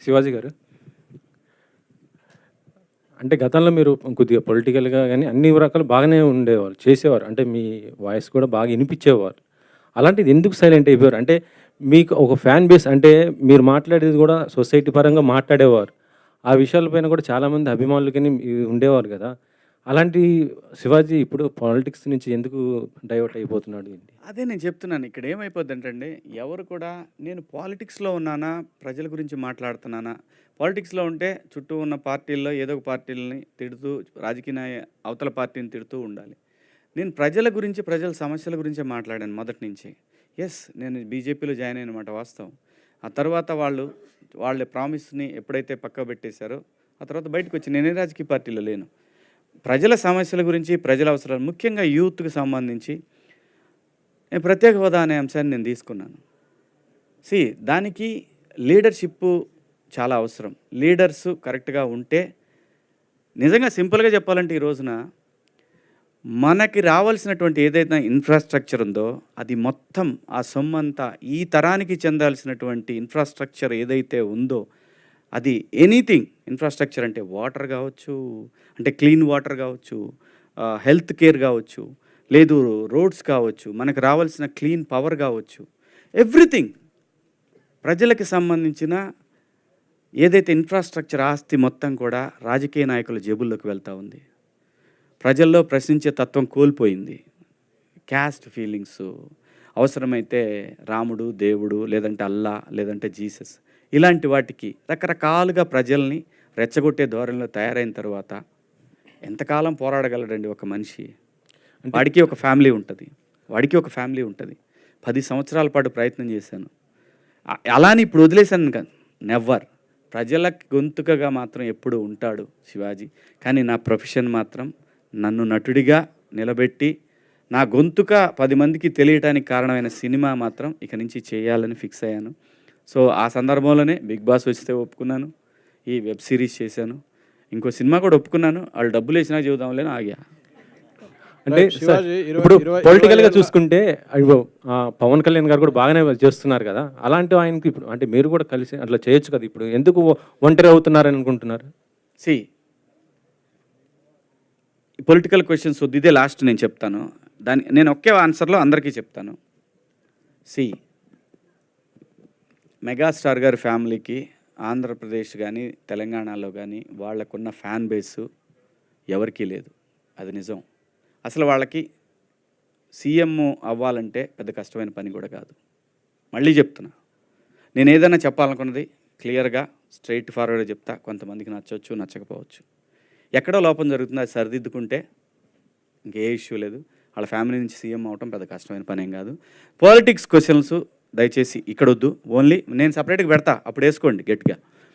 శివాజీ గారు, అంటే గతంలో మీరు కొద్దిగా పొలిటికల్‌గా గాని అన్ని రకాలు బాగానే ఉండేవాళ్ళు. చేసేవారు. అంటే మీ వాయిస్ కూడా బాగా ఇనిపిచ్చేవారు. అలాంటిది ఎందుకు సైలెంట్ అయిపోయారు? అంటే మీకు ఒక ఫ్యాన్ బేస్ అంటే మీరు మాట్లాడేది గూడా సొసైటీ పరంగా మాట్లాడేవారు. ఆ విషయాల పైన కూడా చాలామంది అభిమానులు గాని ఉండేవారు గదా! అలాంటి శివాజీ ఇప్పుడు పాలిటిక్స్ నుంచి ఎందుకు డైవర్ట్ అయిపోతున్నాడు ఏంటి? అదే నేను చెప్తున్నాను. ఇక్కడ ఏమైపోద్దంటండి, ఎవరు కూడా నేను పాలిటిక్స్‌లో ఉన్నానా, ప్రజల గురించి మాట్లాడుతున్నానా, పాలిటిక్స్‌లో ఉంటే చుట్టూ ఉన్న పార్టీల్లో ఏదో ఒక పార్టీలని తిడుతూ, రాజకీయ అవతల పార్టీని తిడుతూ ఉండాలి. నేను ప్రజల గురించి, ప్రజల సమస్యల గురించే మాట్లాడాను మొదటి నుంచి. యెస్, నేను బీజేపీలో జాయిన్ అయిన మాట వాస్తవం. ఆ తర్వాత వాళ్ళ ప్రామిస్‌ని ఎప్పుడైతే పక్కకు పెట్టేశారో, ఆ తర్వాత బయటకొచ్చి నేనే రాజకీయ పార్టీలో లేను. ప్రజల సమస్యల గురించి, ప్రజల అవసరాలు ముఖ్యంగా యూత్‌కి సంబంధించి నేను ప్రత్యేక హోదా అనే అంశాన్ని నేను తీసుకున్నాను. దానికి లీడర్‌షిప్పు చాలా అవసరం. లీడర్సు కరెక్ట్‌గా ఉంటే నిజంగా సింపుల్‌గా చెప్పాలంటే ఈ రోజున మనకి రావాల్సినటువంటి ఏదైతే ఇన్‌ఫ్రాస్ట్రక్చర్ ఉందో అది మొత్తం ఆ సొమ్మంతా ఈ తరానికి చెందాల్సినటువంటి ఇన్‌ఫ్రాస్ట్రక్చర్ ఏదైతే ఉందో అది ఎనీథింగ్ ఇన్‌ఫ్రాస్ట్రక్చర్ అంటే వాటర్ కావచ్చు, అంటే క్లీన్ వాటర్ కావచ్చు, హెల్త్ కేర్ కావచ్చు, లేదు రోడ్స్ కావచ్చు, మనకు రావాల్సిన క్లీన్ పవర్ కావచ్చు, ఎవ్రీథింగ్ ప్రజలకి సంబంధించిన ఏదైతే ఇన్‌ఫ్రాస్ట్రక్చర్ ఆస్తి మొత్తం కూడా రాజకీయ నాయకుల జేబుల్లోకి వెళ్తూ ఉంది. ప్రజల్లో ప్రశ్నించే తత్వం కోల్పోయింది. క్యాస్ట్ ఫీలింగ్సు, అవసరమైతే రాముడు, దేవుడు, లేదంటే అల్లా, లేదంటే జీసస్ ఇలాంటి వాటికి రకరకాలుగా ప్రజల్ని రెచ్చగొట్టే ధోరణిలో తయారైన తర్వాత ఎంతకాలం పోరాడగలడండి ఒక మనిషి? వాడికి ఒక ఫ్యామిలీ ఉంటుంది. 10 సంవత్సరాల పాటు ప్రయత్నం చేశాను. అలాని ఇప్పుడు వదిలేశాను కాదు, నెవర్. ప్రజల గొంతుకగా మాత్రం ఎప్పుడు ఉంటాడు శివాజీ. కానీ నా ప్రొఫెషన్ మాత్రం నన్ను నటుడిగా నిలబెట్టి నా గొంతుక 10 మందికి తెలియటానికి కారణమైన సినిమా మాత్రం ఇక నుంచి చేయాలని ఫిక్స్ అయ్యాను. సో ఆ సందర్భంలోనే బిగ్ బాస్ వస్తే ఒప్పుకున్నాను, ఈ వెబ్ సిరీస్ చేశాను, ఇంకో సినిమా కూడా ఒప్పుకున్నాను. వాళ్ళు డబ్బులు వేసినా చెబుదాంలే ఆగా. అంటే ఇప్పుడు పొలిటికల్‌గా చూసుకుంటే పవన్ కళ్యాణ్ గారు కూడా బాగానే చేస్తున్నారు కదా! అలాంటి ఆయనకి ఇప్పుడు అంటే మీరు కూడా కలిసి అట్లా చేయొచ్చు కదా! ఇప్పుడు ఎందుకు ఒంటరి అవుతున్నారని అనుకుంటున్నారు? పొలిటికల్ క్వశ్చన్స్ వద్దు, ఇదే లాస్ట్ నేను చెప్తాను. నేను ఒకే ఆన్సర్లో అందరికీ చెప్తాను. మెగాస్టార్ గారి ఫ్యామిలీకి ఆంధ్రప్రదేశ్ కానీ, తెలంగాణలో కానీ వాళ్ళకున్న ఫ్యాన్ బేసు ఎవరికీ లేదు. అది నిజం. అసలు వాళ్ళకి సీఎం అవ్వాలంటే పెద్ద కష్టమైన పని కూడా కాదు. మళ్ళీ చెప్తున్నా, నేను ఏదైనా చెప్పాలనుకున్నది క్లియర్గా స్ట్రైట్ ఫార్వర్డ్గా చెప్తా. కొంతమందికి నచ్చవచ్చు, నచ్చకపోవచ్చు. ఎక్కడో లోపం జరుగుతుంది, అది సరిదిద్దుకుంటే ఇంకే ఇష్యూ లేదు. వాళ్ళ ఫ్యామిలీ నుంచి సీఎం అవటం పెద్ద కష్టమైన పని ఏం కాదు. పాలిటిక్స్ క్వశ్చన్స్ దయచేసి ఇక్కడ వద్దు. ఓన్లీ నేను సపరేట్గా పెడతా, అప్పుడు వేసుకోండి గట్టిగా.